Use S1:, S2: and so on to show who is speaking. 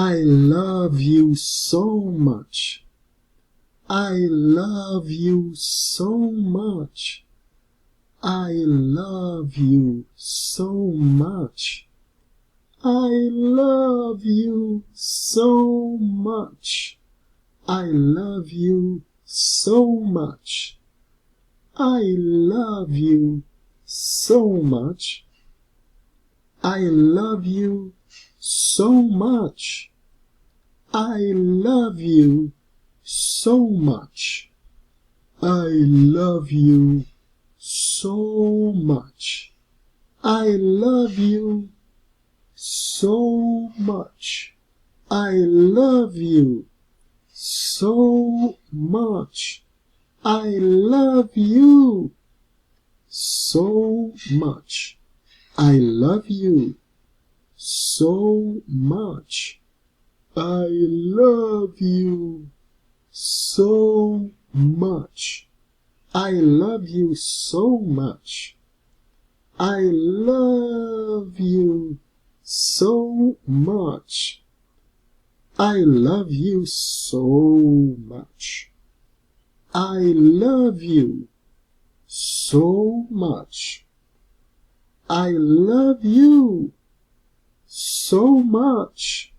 S1: I love you so much. I love you so much. I love you so much. I love you so much. I love you so much. I love you so much. I love you so much. I love you so much. I love you so much. I love you so much. I love you so much. I love you so much. I love you so much. I love you so much. I love you so much. I love you so much. I love you so much. I love you so much. I love you so much.